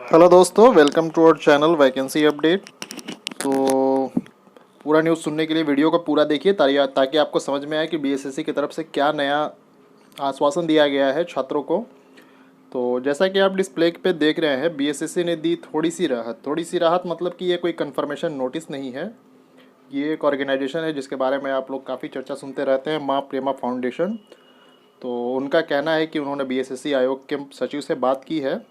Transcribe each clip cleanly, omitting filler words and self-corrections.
Hello दोस्तों, welcome to our channel vacancy update. तो पूरा न्यूज़ सुनने के लिए वीडियो को पूरा देखिए ताकि आपको समझ में आए कि बीएसएससी की तरफ से क्या नया आश्वासन दिया गया है छात्रों को। तो जैसा कि आप डिस्प्ले पे देख रहे हैं, बीएसएससी ने दी थोड़ी सी राहत मतलब कि ये कोई कंफर्मेशन नोटिस नहीं है। ये एक ऑर्गेनाइजेशन है जिसके बारे में आप लोग काफ़ी चर्चा सुनते रहते हैं, माँ प्रेमा फाउंडेशन। तो उनका कहना है कि उन्होंने बीएसएससी आयोग के सचिव से बात की है,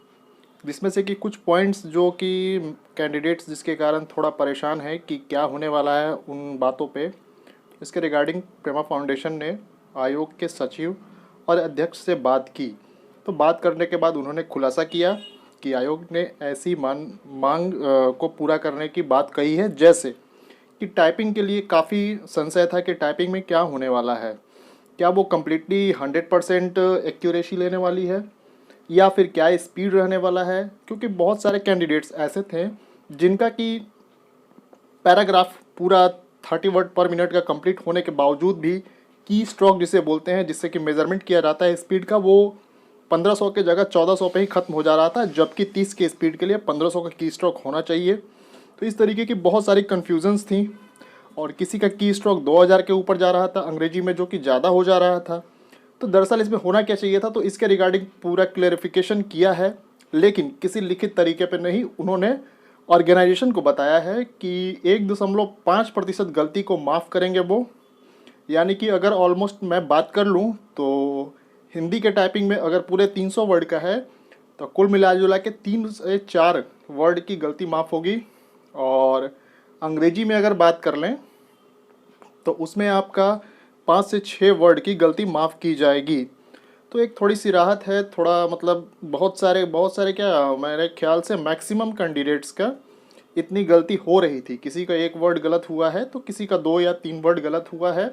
जिसमें से कि कुछ पॉइंट्स जो कि कैंडिडेट्स जिसके कारण थोड़ा परेशान है कि क्या होने वाला है उन बातों पे, इसके रिगार्डिंग प्रेमा फाउंडेशन ने आयोग के सचिव और अध्यक्ष से बात की। तो बात करने के बाद उन्होंने खुलासा किया कि आयोग ने ऐसी मांग को पूरा करने की बात कही है, जैसे कि टाइपिंग के लिए काफ़ी संशय था कि टाइपिंग में क्या होने वाला है, क्या वो कम्प्लीटली 100% एक्यूरेसी लेने वाली है या फिर क्या स्पीड रहने वाला है। क्योंकि बहुत सारे कैंडिडेट्स ऐसे थे जिनका कि पैराग्राफ पूरा 30 वर्ड पर मिनट का कंप्लीट होने के बावजूद भी की स्ट्रोक जिसे बोलते हैं, जिससे कि मेजरमेंट किया जाता है स्पीड का, वो 1500 के जगह 1400 पे ही ख़त्म हो जा रहा था, जबकि 30 के स्पीड के लिए 1500 का की स्ट्रोक होना चाहिए। तो इस तरीके की बहुत सारी कन्फ्यूजन्स थी और किसी का की स्ट्रोक 2000 के ऊपर जा रहा था अंग्रेजी में, जो कि ज़्यादा हो जा रहा था। तो दरअसल इसमें होना क्या चाहिए था, तो इसके रिगार्डिंग पूरा क्लेरिफिकेशन किया है, लेकिन किसी लिखित तरीके पर नहीं। उन्होंने ऑर्गेनाइजेशन को बताया है कि 1.5% गलती को माफ़ करेंगे वो, यानी कि अगर ऑलमोस्ट मैं बात कर लूँ तो हिंदी के टाइपिंग में अगर पूरे 300 वर्ड का है तो कुल मिला जुला के 3 से 4 वर्ड की गलती माफ़ होगी। और अंग्रेजी में अगर बात कर लें तो उसमें आपका 5 से 6 वर्ड की गलती माफ़ की जाएगी। तो एक थोड़ी सी राहत है, थोड़ा मतलब बहुत सारे क्या, मेरे ख्याल से मैक्सिमम कैंडिडेट्स का इतनी गलती हो रही थी। किसी का 1 वर्ड गलत हुआ है तो किसी का 2 या 3 वर्ड गलत हुआ है।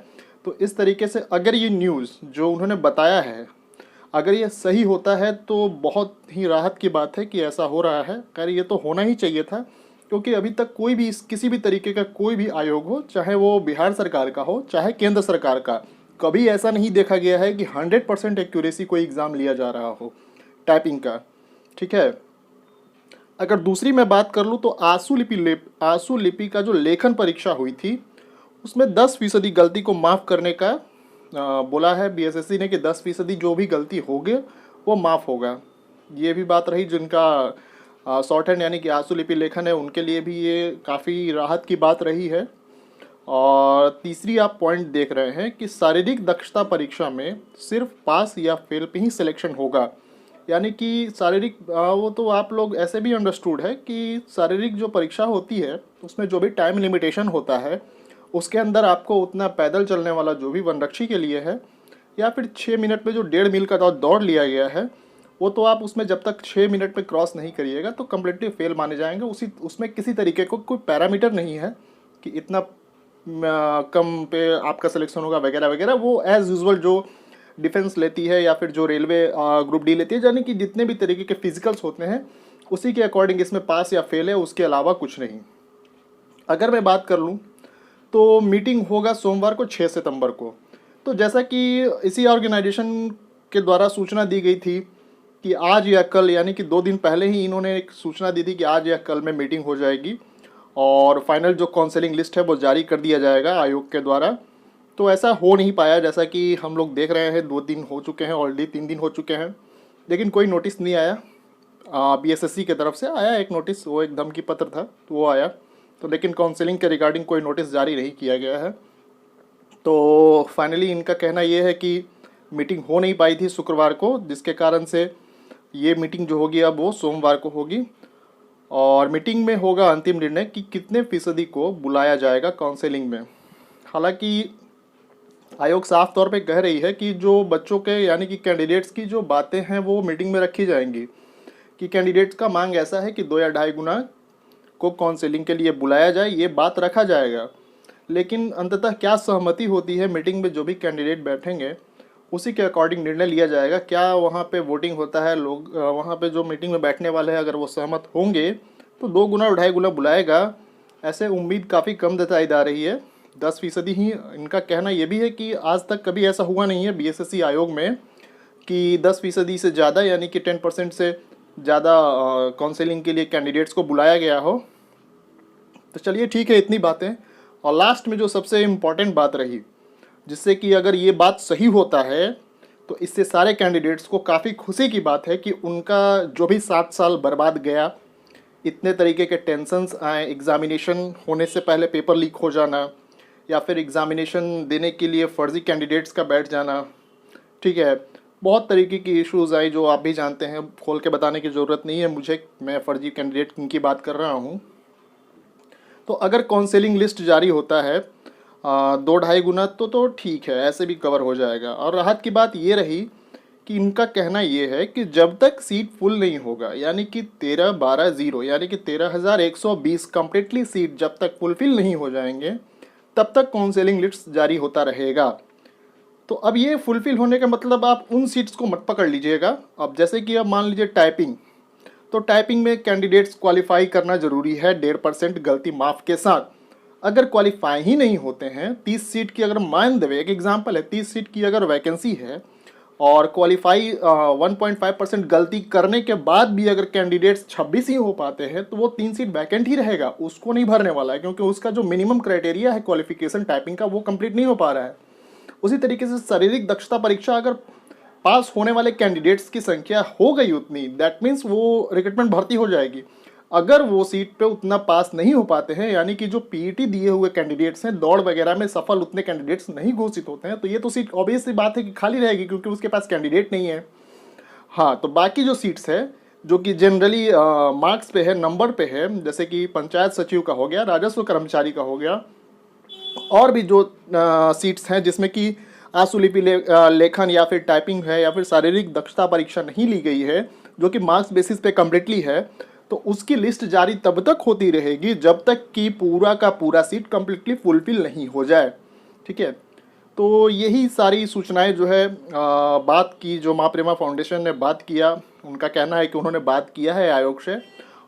तो इस तरीके से अगर ये न्यूज़ जो उन्होंने बताया है अगर ये सही होता है तो बहुत ही राहत की बात है कि ऐसा हो रहा है। खैर ये तो होना ही चाहिए था, क्योंकि अभी तक कोई भी किसी भी तरीके का कोई भी आयोग हो, चाहे वो बिहार सरकार का हो चाहे केंद्र सरकार का, कभी ऐसा नहीं देखा गया है कि 100% एक्यूरेसी कोई एग्ज़ाम लिया जा रहा हो टाइपिंग का। ठीक है। अगर दूसरी मैं बात कर लूँ तो आंसू लिपि का जो लेखन परीक्षा हुई थी उसमें 10% गलती को माफ़ करने का बोला है बीएसएससी ने, कि 10% जो भी गलती होगी वो माफ़ होगा। ये भी बात रही जिनका शॉर्ट हैंड यानी कि आंसू लिपि लेखन है, उनके लिए भी ये काफ़ी राहत की बात रही है। और तीसरी आप पॉइंट देख रहे हैं कि शारीरिक दक्षता परीक्षा में सिर्फ पास या फेल पे ही सिलेक्शन होगा, यानी कि शारीरिक वो तो आप लोग ऐसे भी अंडरस्टूड है कि शारीरिक जो परीक्षा होती है उसमें जो भी टाइम लिमिटेशन होता है उसके अंदर आपको उतना पैदल चलने वाला जो भी वनरक्षी के लिए है, या फिर 6 मिनट में जो 1.5 मील का दौड़ लिया गया है, वो तो आप उसमें जब तक 6 मिनट में क्रॉस नहीं करिएगा तो कम्प्लीटली फेल माने जाएंगे। उसमें किसी तरीके को कोई पैरामीटर नहीं है कि इतना कम पे आपका सिलेक्शन होगा वगैरह वगैरह। वो एज़ यूजुअल जो डिफेंस लेती है या फिर जो रेलवे ग्रुप डी लेती है, यानी कि जितने भी तरीके के फिजिकल्स होते हैं उसी के अकॉर्डिंग इसमें पास या फेल है, उसके अलावा कुछ नहीं। अगर मैं बात कर लूँ तो मीटिंग होगा सोमवार को 6 सितंबर को। तो जैसा कि इसी ऑर्गेनाइजेशन के द्वारा सूचना दी गई थी कि आज या कल, यानी कि 2 दिन पहले ही इन्होंने एक सूचना दी थी कि आज या कल में मीटिंग हो जाएगी और फाइनल जो काउंसलिंग लिस्ट है वो जारी कर दिया जाएगा आयोग के द्वारा। तो ऐसा हो नहीं पाया, जैसा कि हम लोग देख रहे हैं 2 दिन हो चुके हैं, ऑलरेडी 3 दिन हो चुके हैं, लेकिन कोई नोटिस नहीं आया। बीएसएससी की तरफ से आया एक नोटिस, वो एक धमकी पत्र था तो वो आया, तो लेकिन काउंसलिंग के रिगार्डिंग कोई नोटिस जारी नहीं किया गया है। तो फाइनली इनका कहना ये है कि मीटिंग हो नहीं पाई थी शुक्रवार को, जिसके कारण से ये मीटिंग जो होगी अब वो सोमवार को होगी और मीटिंग में होगा अंतिम निर्णय कि कितने फीसदी को बुलाया जाएगा काउंसलिंग में। हालांकि आयोग साफ तौर पे कह रही है कि जो बच्चों के यानी कि कैंडिडेट्स की जो बातें हैं वो मीटिंग में रखी जाएंगी, कि कैंडिडेट्स का मांग ऐसा है कि 2 या ढाई गुना को काउंसलिंग के लिए बुलाया जाए, ये बात रखा जाएगा। लेकिन अंततः क्या सहमति होती है मीटिंग में, जो भी कैंडिडेट बैठेंगे उसी के अकॉर्डिंग निर्णय लिया जाएगा। क्या वहाँ पे वोटिंग होता है, लोग वहाँ पे जो मीटिंग में बैठने वाले हैं अगर वो सहमत होंगे तो 2 गुना और ढाई गुना बुलाएगा, ऐसे उम्मीद काफ़ी कम जताई जा रही है। 10% ही इनका कहना ये भी है कि आज तक कभी ऐसा हुआ नहीं है बीएसएससी आयोग में कि 10% से ज़्यादा यानी कि 10% से ज़्यादा काउंसलिंग के लिए कैंडिडेट्स को बुलाया गया हो। तो चलिए ठीक है, इतनी बातें। और लास्ट में जो सबसे इम्पॉर्टेंट बात रही, जिससे कि अगर ये बात सही होता है तो इससे सारे कैंडिडेट्स को काफ़ी खुशी की बात है कि उनका जो भी 7 साल बर्बाद गया, इतने तरीके के टेंशन्स आए, एग्ज़ामिनेशन होने से पहले पेपर लीक हो जाना, या फिर एग्ज़ामिनेशन देने के लिए फ़र्ज़ी कैंडिडेट्स का बैठ जाना, ठीक है, बहुत तरीके की इश्यूज़ आई जो आप भी जानते हैं, खोल के बताने की ज़रूरत नहीं है मुझे, मैं फ़र्ज़ी कैंडिडेट की बात कर रहा हूँ। तो अगर काउंसलिंग लिस्ट जारी होता है 2-2.5 गुना तो ठीक है, ऐसे भी कवर हो जाएगा। और राहत की बात ये रही कि इनका कहना ये है कि जब तक सीट फुल नहीं होगा, यानी कि 13-12-0 यानी कि 13,120 कम्प्लीटली सीट जब तक फुलफिल नहीं हो जाएंगे, तब तक काउंसलिंग लिस्ट जारी होता रहेगा। तो अब ये फुलफिल होने का मतलब आप उन सीट्स को मत पकड़ लीजिएगा। अब जैसे कि अब मान लीजिए टाइपिंग, तो टाइपिंग में कैंडिडेट्स क्वालिफाई करना ज़रूरी है 1.5% गलती माफ़ के साथ। अगर क्वालिफाई ही नहीं होते हैं, 30 सीट की अगर मान देवे, एक एग्जांपल है, 30 सीट की अगर वैकेंसी है और क्वालिफाई 1.5% गलती करने के बाद भी अगर कैंडिडेट्स 26 ही हो पाते हैं, तो वो 3 सीट वैकेंट ही रहेगा, उसको नहीं भरने वाला है, क्योंकि उसका जो मिनिमम क्राइटेरिया है क्वालिफिकेशन टाइपिंग का, वो कंप्लीट नहीं हो पा रहा है। उसी तरीके से शारीरिक दक्षता परीक्षा अगर पास होने वाले कैंडिडेट्स की संख्या हो गई उतनी, दैट मीन्स वो रिक्रूटमेंट भर्ती हो जाएगी। अगर वो सीट पे उतना पास नहीं हो पाते हैं, यानी कि जो पीईटी दिए हुए कैंडिडेट्स हैं, दौड़ वगैरह में सफल उतने कैंडिडेट्स नहीं घोषित होते हैं, तो ये तो सीट ऑब्वियस सी बात है कि खाली रहेगी, क्योंकि उसके पास कैंडिडेट नहीं है। हाँ, तो बाकी जो सीट्स है जो कि जनरली मार्क्स पे है, नंबर पे है, जैसे कि पंचायत सचिव का हो गया, राजस्व कर्मचारी का हो गया, और भी जो सीट्स हैं जिसमें कि आशुलिपि लेखन या फिर टाइपिंग है या फिर शारीरिक दक्षता परीक्षा नहीं ली गई है, जो कि मार्क्स बेसिस पे कम्प्लीटली है, तो उसकी लिस्ट जारी तब तक होती रहेगी जब तक कि पूरा का पूरा सीट कम्प्लीटली फुलफिल नहीं हो जाए। ठीक है, तो यही सारी सूचनाएं जो है बात की, जो माँ प्रेमा फाउंडेशन ने बात किया, उनका कहना है कि उन्होंने बात किया है आयोग से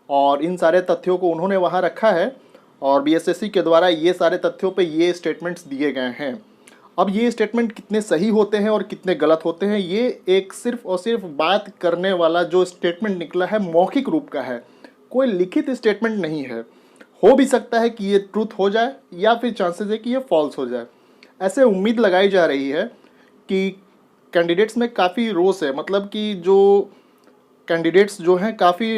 और इन सारे तथ्यों को उन्होंने वहाँ रखा है और बीएसएससी के द्वारा ये सारे तथ्यों पे ये स्टेटमेंट्स दिए गए हैं। अब ये स्टेटमेंट कितने सही होते हैं और कितने गलत होते हैं, ये एक सिर्फ और सिर्फ बात करने वाला जो स्टेटमेंट निकला है मौखिक रूप का है, कोई लिखित स्टेटमेंट नहीं है। हो भी सकता है कि ये ट्रूथ हो जाए या फिर चांसेस है कि ये फॉल्स हो जाए। ऐसे उम्मीद लगाई जा रही है कि कैंडिडेट्स में काफ़ी रोष है, मतलब कि जो कैंडिडेट्स जो हैं काफ़ी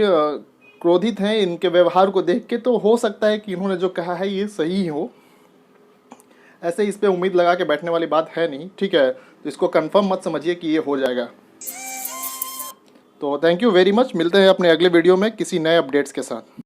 क्रोधित हैं इनके व्यवहार को देख के, तो हो सकता है कि इन्होंने जो कहा है ये सही हो। ऐसे इस पे उम्मीद लगा के बैठने वाली बात है नहीं, ठीक है, तो इसको कंफर्म मत समझिए कि ये हो जाएगा। तो थैंक यू वेरी मच, मिलते हैं अपने अगले वीडियो में किसी नए अपडेट्स के साथ।